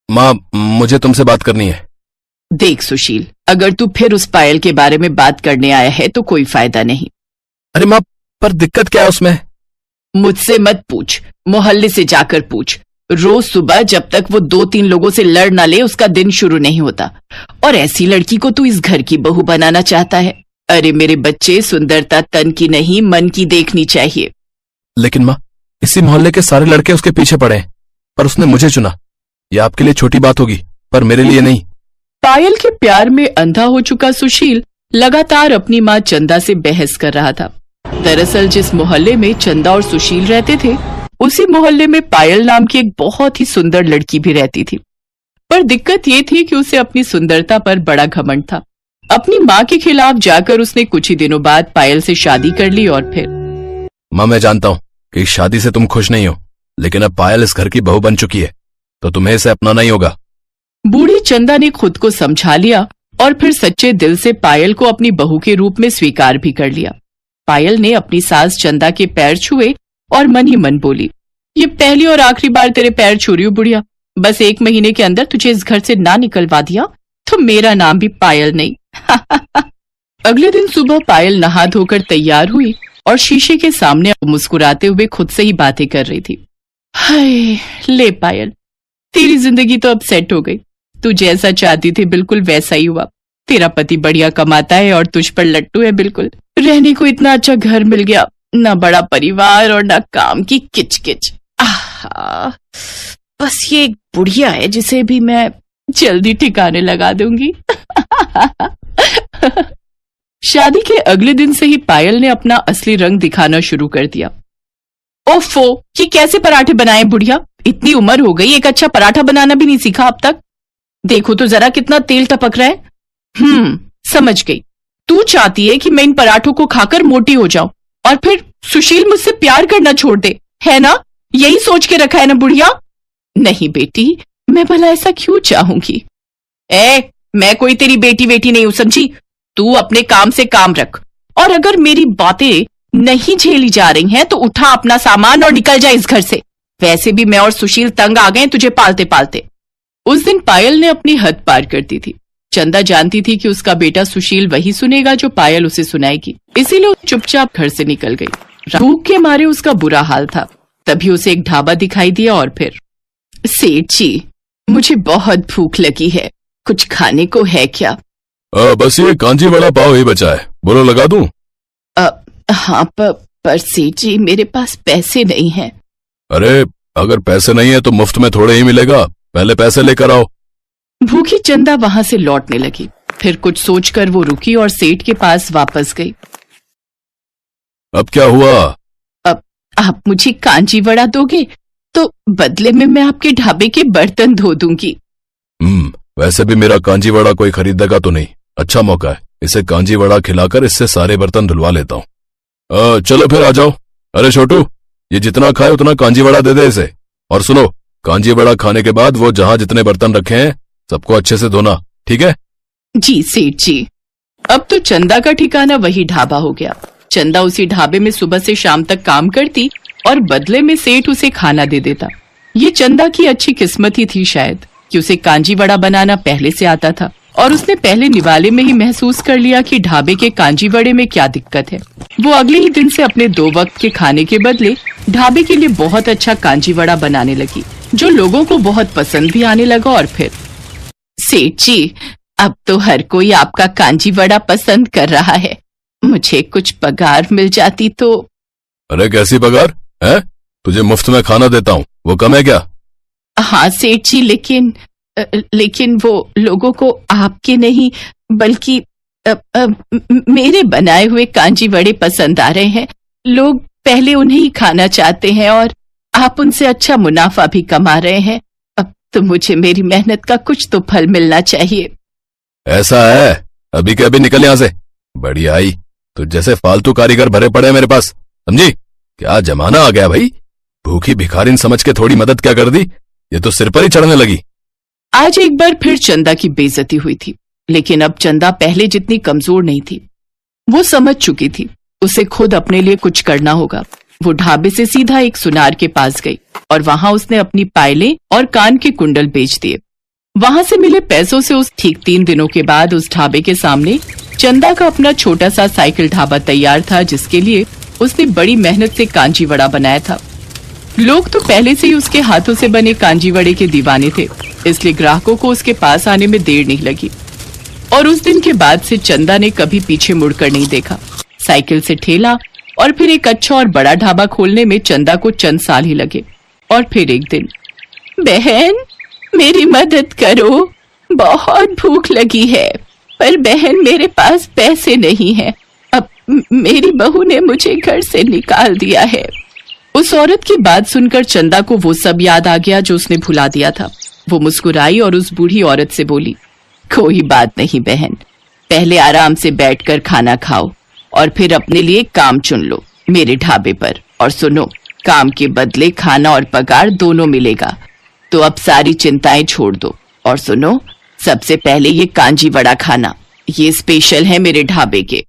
माँ, मुझे तुमसे बात करनी है। देख सुशील, अगर तू फिर उस पायल के बारे में बात करने आया है तो कोई फायदा नहीं। अरे माँ, पर दिक्कत क्या है उसमें? मुझसे मत पूछ, मोहल्ले से जाकर पूछ। रोज सुबह जब तक वो 2-3 लोगों से लड़ ना ले उसका दिन शुरू नहीं होता। और ऐसी लड़की को तू इस घर की बहू बनाना चाहता है? अरे मेरे बच्चे, सुंदरता तन की नहीं मन की देखनी चाहिए। लेकिन माँ, इसी मोहल्ले के सारे लड़के उसके पीछे पड़े हैं, पर उसने मुझे चुना। यह आपके लिए छोटी बात होगी, पर मेरे लिए नहीं। पायल के प्यार में अंधा हो चुका सुशील लगातार अपनी माँ चंदा से बहस कर रहा था। दरअसल जिस मोहल्ले में चंदा और सुशील रहते थे, उसी मोहल्ले में पायल नाम की एक बहुत ही सुंदर लड़की भी रहती थी। पर दिक्कत ये थी कि उसे अपनी सुंदरता पर बड़ा घमंड था। अपनी माँ के खिलाफ जाकर उसने कुछ ही दिनों बाद पायल से शादी कर ली। और फिर माँ, मैं जानता हूँ कि इस शादी से तुम खुश नहीं हो, लेकिन अब पायल इस घर की बहू बन चुकी है, तो तुम्हें इसे अपनाना ही होगा। बूढ़ी चंदा ने खुद को समझा लिया और फिर सच्चे दिल से पायल को अपनी बहू के रूप में स्वीकार भी कर लिया। पायल ने अपनी सास चंदा के पैर छुए और मन ही मन बोली, ये पहली और आखिरी बार तेरे पैर छू रही हूँ बुढ़िया। बस 1 महीने के अंदर तुझे इस घर से ना निकलवा दिया तो मेरा नाम भी पायल नहीं। अगले दिन सुबह पायल नहा धोकर तैयार हुई और शीशे के सामने मुस्कुराते हुए खुद से ही बातें कर रही थी। हाय ले पायल, तेरी जिंदगी तो अब सेट हो गई। तू जैसा चाहती थी बिल्कुल वैसा ही हुआ। तेरा पति बढ़िया कमाता है और तुझ पर लट्टू है बिल्कुल। रहने को इतना अच्छा घर मिल गया, ना बड़ा परिवार और ना काम की किचकिच। आहा, बस ये एक बुढ़िया है जिसे भी मैं जल्दी ठिकाने लगा दूंगी। शादी के अगले दिन से ही पायल ने अपना असली रंग दिखाना शुरू कर दिया। ओफो, ये कैसे पराठे बनाए बुढ़िया? इतनी उम्र हो गई, एक अच्छा पराठा बनाना भी नहीं सीखा अब तक। देखो तो जरा कितना तेल टपक रहा है। समझ गई, तू चाहती है कि मैं इन पराठों को खाकर मोटी हो जाऊं और फिर सुशील मुझसे प्यार करना छोड़ दे, है ना? यही सोच के रखा है ना बुढ़िया? नहीं बेटी, मैं भला ऐसा क्यों चाहूंगी? मैं कोई तेरी बेटी बेटी नहीं हूं, समझी? तू अपने काम से काम रख, और अगर मेरी बातें नहीं झेली जा रही हैं तो उठा अपना सामान और निकल जा इस घर से। वैसे भी मैं और सुशील तंग आ गए तुझे पालते पालते। उस दिन पायल ने अपनी हद पार कर दी थी। चंदा जानती थी कि उसका बेटा सुशील वही सुनेगा जो पायल उसे सुनाएगी, इसीलिए चुपचाप घर से निकल गई। भूख के मारे उसका बुरा हाल था। तभी उसे एक ढाबा दिखाई दिया और फिर, सेठ जी, मुझे बहुत भूख लगी है, कुछ खाने को है क्या? बस ये कांजी वड़ा पाव ही बचा है, बोलो लगा दूं? हाँ, पर सेठ जी, मेरे पास पैसे नहीं हैं। अरे अगर पैसे नहीं है तो मुफ्त में थोड़े ही मिलेगा, पहले पैसे लेकर आओ। भूखी चंदा वहां से लौटने लगी। फिर कुछ सोचकर वो रुकी और सेठ के पास वापस गई। अब क्या हुआ? अब आप मुझे कांजी वड़ा दोगे तो बदले में मैं आपके ढाबे के बर्तन धो दूंगी। वैसे भी मेरा कांजी वड़ा कोई खरीदेगा तो नहीं, अच्छा मौका है, इसे कांजी वड़ा खिलाकर इससे सारे बर्तन धुलवा लेता हूँ। चलो फिर आ जाओ। अरे छोटू, ये जितना खाए उतना कांजी वड़ा दे दे इसे। और सुनो, कांजी वड़ा खाने के बाद वो जहाँ जितने बर्तन रखे हैं सबको अच्छे से धोना, ठीक है? जी सेठ जी। अब तो चंदा का ठिकाना वही ढाबा हो गया। चंदा उसी ढाबे में सुबह से शाम तक काम करती और बदले में सेठ उसे खाना दे देता। ये चंदा की अच्छी किस्मत ही थी शायद कि उसे कांजी वड़ा बनाना पहले से आता था, और उसने पहले निवाले में ही महसूस कर लिया कि ढाबे के कांजी वड़े में क्या दिक्कत है। वो अगले ही दिन से अपने 2 वक्त के खाने के बदले ढाबे के लिए बहुत अच्छा कांजी वड़ा बनाने लगी, जो लोगों को बहुत पसंद भी आने लगा। और फिर, सेठ जी, अब तो हर कोई आपका कांजी वड़ा पसंद कर रहा है, मुझे कुछ पगार मिल जाती तो। अरे कैसी पगार है? तुझे मुफ्त में खाना देता हूँ, वो कम है क्या? हाँ सेठ जी, लेकिन वो लोगों को आपके नहीं बल्कि मेरे बनाए हुए कांजी वड़े पसंद आ रहे हैं। लोग पहले उन्हें ही खाना चाहते हैं और आप उनसे अच्छा मुनाफा भी कमा रहे हैं। अब तो मुझे मेरी मेहनत का कुछ तो फल मिलना चाहिए। ऐसा है? अभी के अभी निकल यहाँ से। बढ़िया आई, तो जैसे फालतू कारीगर भरे पड़े हैं मेरे पास, समझी? क्या जमाना आ गया भाई। भूखी भिखारिन समझ के थोड़ी मदद क्या कर दी, ये तो सिर पर ही चढ़ने लगी। आज एक बार फिर चंदा की बेइज्जती हुई थी, लेकिन अब चंदा पहले जितनी कमजोर नहीं थी। वो समझ चुकी थी उसे खुद अपने लिए कुछ करना होगा। वो ढाबे से सीधा एक सुनार के पास गई और वहां उसने अपनी पायलें और कान के कुंडल बेच दिए। वहां से मिले पैसों से उस ठीक 3 दिनों के बाद उस ढाबे के सामने चंदा का अपना छोटा सा साइकिल ढाबा तैयार था, जिसके लिए उसने बड़ी मेहनत से कांजी वड़ा बनाया था। लोग तो पहले से ही उसके हाथों से बने कांजी वड़े के दीवाने थे, इसलिए ग्राहकों को उसके पास आने में देर नहीं लगी। और उस दिन के बाद से चंदा ने कभी पीछे मुड़कर नहीं देखा। साइकिल से ठेला और फिर एक अच्छा और बड़ा ढाबा खोलने में चंदा को चंद साल ही लगे। और फिर एक दिन, बहन मेरी मदद करो, बहुत भूख लगी है, पर बहन मेरे पास पैसे नहीं है, अब मेरी बहू ने मुझे घर से निकाल दिया है। उस औरत की बात सुनकर चंदा को वो सब याद आ गया जो उसने भुला दिया था। वो मुस्कुराई और उस बूढ़ी औरत से बोली, कोई बात नहीं बहन, पहले आराम से बैठकर खाना खाओ और फिर अपने लिए काम चुन लो मेरे ढाबे पर। और सुनो, काम के बदले खाना और पगार दोनों मिलेगा, तो अब सारी चिंताएं छोड़ दो। और सुनो, सबसे पहले ये कांजी वड़ा खाना, ये स्पेशल है मेरे ढाबे के।